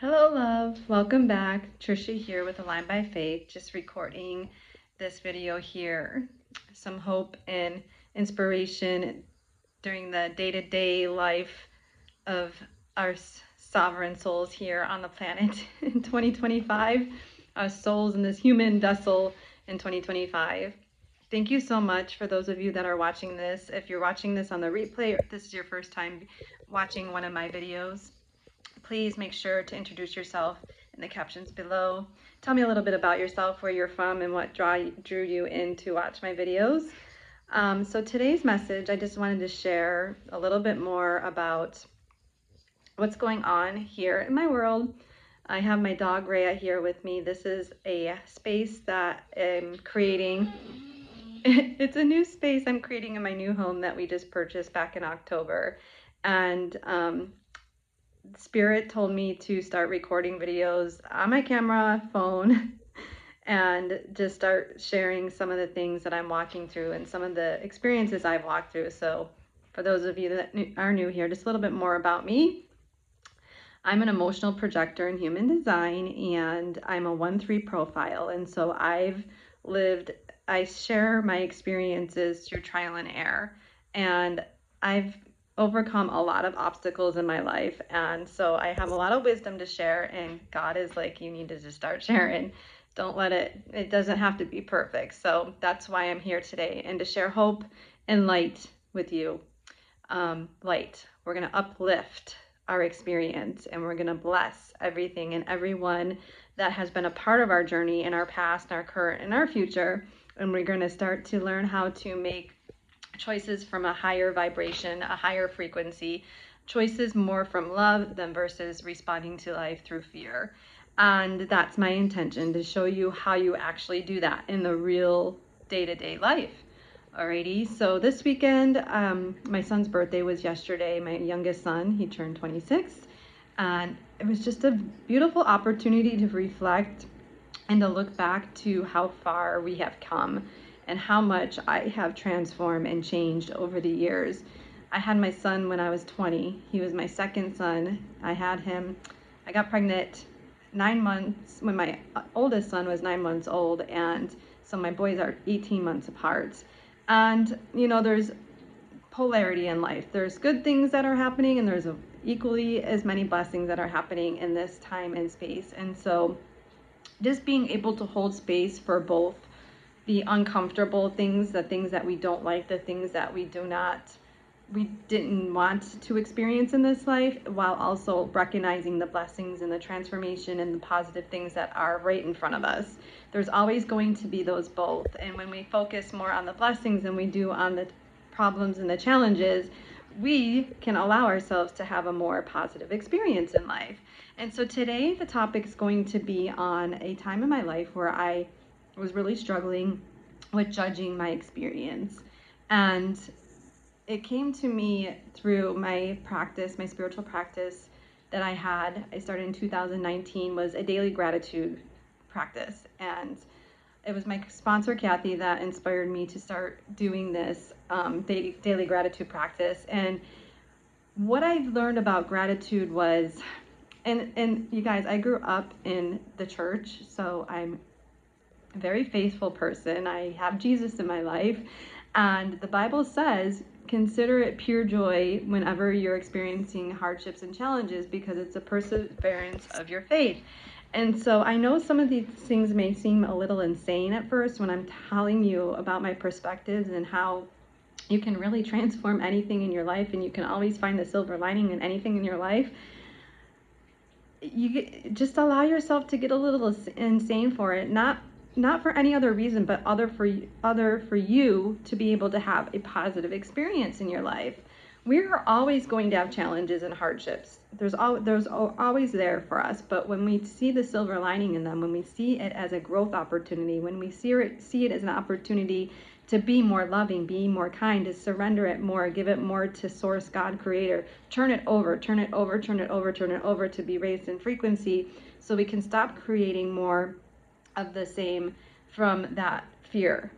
Hello, love. Welcome back. Tricia here with Align by Faith, just recording this video here. Some hope and inspiration during the day-to-day life of our sovereign souls here on the planet in 2025, our souls in this human vessel in 2025. Thank you so much for those of you that are watching this. If you're watching this on the replay, or if this is your first time watching one of my videos, please make sure to introduce yourself in the captions below. Tell me a little bit about yourself, where you're from, and what drew you in to watch my videos. So today's message, I just wanted to share a little bit more about what's going on here in my world. I have my dog Rhea here with me. This is a space that I'm creating. It's a new space I'm creating in my new home that we just purchased back in October. And Spirit told me to start recording videos on my camera phone and just start sharing some of the things that I'm walking through and some of the experiences I've walked through. So for those of you that are new here, just a little bit more about me. I'm an emotional projector in human design, and I'm a 1-3 profile. And so I share my experiences through trial and error. And I've overcome a lot of obstacles in my life, and so I have a lot of wisdom to share, and God is like, you need to just start sharing. Don't let it doesn't have to be perfect. So that's why I'm here today, and to share hope and light with you. Light. We're going to uplift our experience, and we're going to bless everything and everyone that has been a part of our journey in our past, our current, and our future. And we're going to start to learn how to make choices from a higher vibration, a higher frequency, choices more from love than versus responding to life through fear. And that's my intention, to show you how you actually do that in the real day-to-day life. Alrighty, so this weekend, my son's birthday was yesterday. My youngest son, he turned 26, and it was just a beautiful opportunity to reflect and to look back to how far we have come and how much I have transformed and changed over the years. I had my son when I was 20. He was my second son. I got pregnant 9 months when my oldest son was 9 months old, and so my boys are 18 months apart. And you know, there's polarity in life. There's good things that are happening, and there's equally as many blessings that are happening in this time and space. And so just being able to hold space for both the uncomfortable things, the things that we don't like, the things that we didn't want to experience in this life, while also recognizing the blessings and the transformation and the positive things that are right in front of us. There's always going to be those both. And when we focus more on the blessings than we do on the problems and the challenges, we can allow ourselves to have a more positive experience in life. And so today the topic is going to be on a time in my life where I was really struggling with judging my experience. And it came to me through my practice, my spiritual practice that I started in 2019, was a daily gratitude practice. And it was my sponsor, Kathy, that inspired me to start doing this daily gratitude practice. And what I learned about gratitude was, and you guys, I grew up in the church, so I'm a very faithful person. I have Jesus in my life. And the Bible says, consider it pure joy whenever you're experiencing hardships and challenges, because it's a perseverance of your faith. And so I know some of these things may seem a little insane at first when I'm telling you about my perspectives and how you can really transform anything in your life, and you can always find the silver lining in anything in your life. Just allow yourself to get a little insane for it, not for any other reason, but other for you to be able to have a positive experience in your life. We're always going to have challenges and hardships. There's always there for us. But when we see the silver lining in them, when we see it as a growth opportunity, when we see it as an opportunity to be more loving, be more kind, to surrender it more, give it more to Source, God, Creator, turn it over to be raised in frequency, so we can stop creating more of the same from that fear,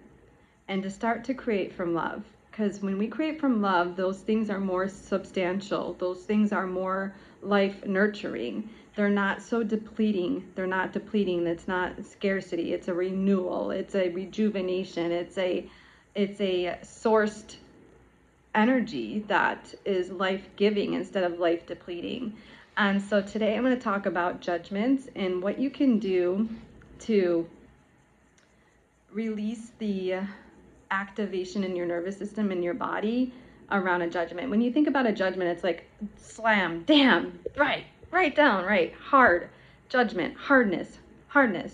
and to start to create from love. Because when we create from love, those things are more substantial. Those things are more life nurturing. They're not so depleting. They're not depleting. It's not scarcity. It's a renewal. It's a rejuvenation. It's a sourced energy that is life-giving instead of life-depleting. And so today I'm going to talk about judgments and what you can do to release the activation in your nervous system and your body around a judgment. When you think about a judgment, it's like slam, damn, right down, right, hard, judgment, hardness,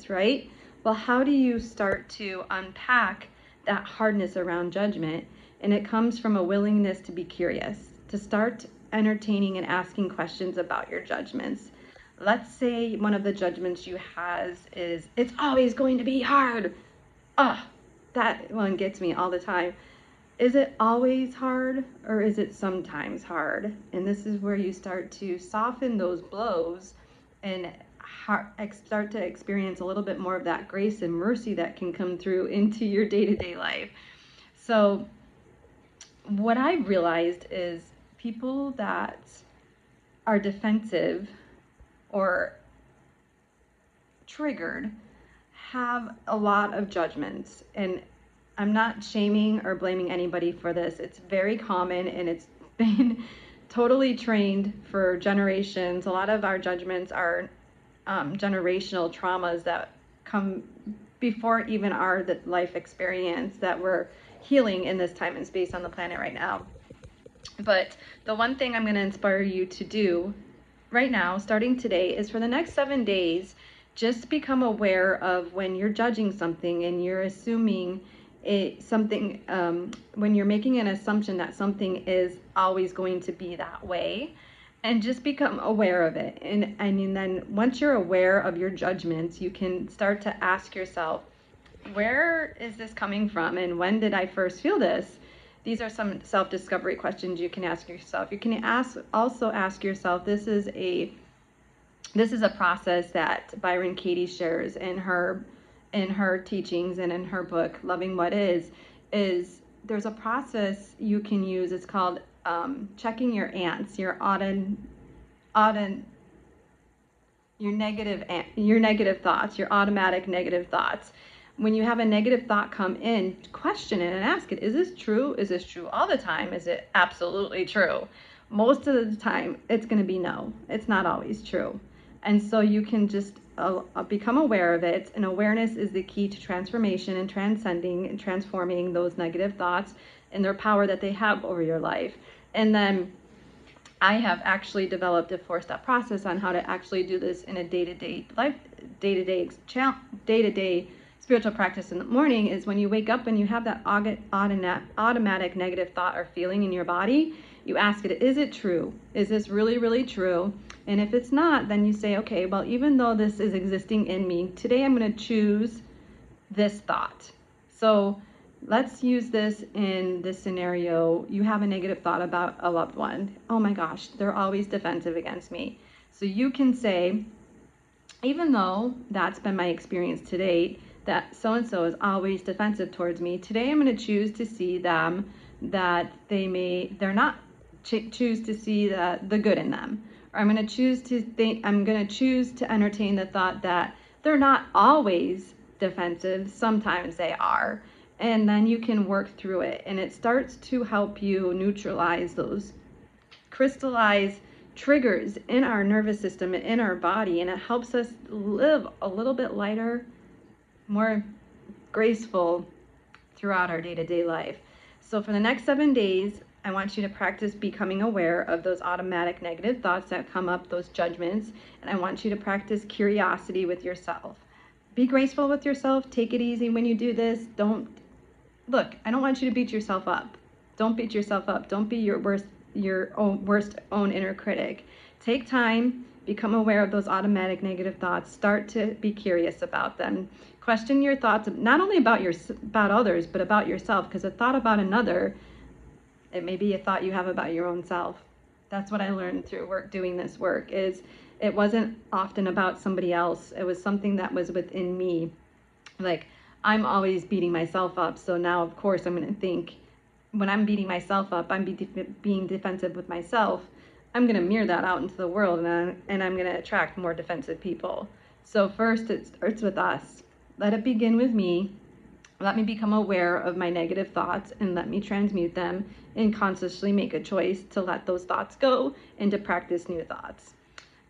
right? Well, how do you start to unpack that hardness around judgment? And it comes from a willingness to be curious, to start entertaining and asking questions about your judgments. Let's say one of the judgments you have is, it's always going to be hard. That one gets me all the time. Is it always hard, or is it sometimes hard? And this is where you start to soften those blows and start to experience a little bit more of that grace and mercy that can come through into your day-to-day life. So what I realized is people that are defensive or triggered have a lot of judgments, and I'm not shaming or blaming anybody for this. It's very common, and it's been totally trained for generations. A lot of our judgments are generational traumas that come before even our life experience that we're healing in this time and space on the planet right now. But the one thing I'm going to inspire you to do right now, starting today, is for the next 7 days, just become aware of when you're judging something and you're assuming something, when you're making an assumption that something is always going to be that way, and just become aware of it. And then once you're aware of your judgments, you can start to ask yourself, where is this coming from, and when did I first feel this? These are some self-discovery questions you can ask yourself. You can also ask yourself, this is a process that Byron Katie shares in her teachings and in her book, Loving What Is there's a process you can use. It's called checking your ants, your negative thoughts, your automatic negative thoughts. When you have a negative thought come in, question it and ask it, is this true? Is this true all the time? Is it absolutely true? Most of the time, it's going to be no. It's not always true. And so you can just become aware of it. And awareness is the key to transformation and transcending and transforming those negative thoughts and their power that they have over your life. And then I have actually developed a 4-step process on how to actually do this in a day-to-day spiritual practice in the morning. Is when you wake up and you have that automatic negative thought or feeling in your body, you ask it, is it true? Is this really, really true? And if it's not, then you say, okay, well, even though this is existing in me, today I'm going to choose this thought. So let's use this in this scenario. You have a negative thought about a loved one. Oh my gosh, they're always defensive against me. So you can say, even though that's been my experience to date, that so-and-so is always defensive towards me, today I'm going to choose to see them, that choose to see the good in them. Or I'm going to choose to entertain the thought that they're not always defensive, sometimes they are. And then you can work through it, and it starts to help you neutralize those crystallized triggers in our nervous system and in our body, and it helps us live a little bit lighter, more graceful throughout our day-to-day life. So for the next 7 days, I want you to practice becoming aware of those automatic negative thoughts that come up, those judgments, and I want you to practice curiosity with yourself. Be graceful with yourself. Take it easy when you do this. I don't want you to beat yourself up. Don't beat yourself up. Don't be your worst inner critic. Take time, become aware of those automatic negative thoughts. Start to be curious about them. Question your thoughts, not only about others, but about yourself, because a thought about another, it may be a thought you have about your own self. That's what I learned through doing this work, is it wasn't often about somebody else. It was something that was within me. Like, I'm always beating myself up, so now of course I'm going to think, when I'm beating myself up, I'm being defensive with myself. I'm going to mirror that out into the world, and I'm going to attract more defensive people. So first, it starts with us. Let it begin with me. Let me become aware of my negative thoughts and let me transmute them and consciously make a choice to let those thoughts go and to practice new thoughts.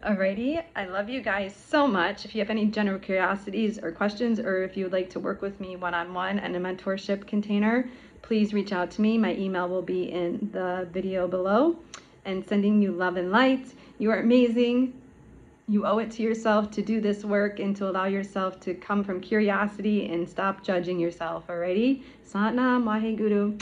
Alrighty, I love you guys so much. If you have any general curiosities or questions, or if you would like to work with me one-on-one in a mentorship container, please reach out to me. My email will be in the video below. And sending you love and light. You are amazing. You owe it to yourself to do this work and to allow yourself to come from curiosity and stop judging yourself. Alrighty? Sat Nam, Wahe Guru.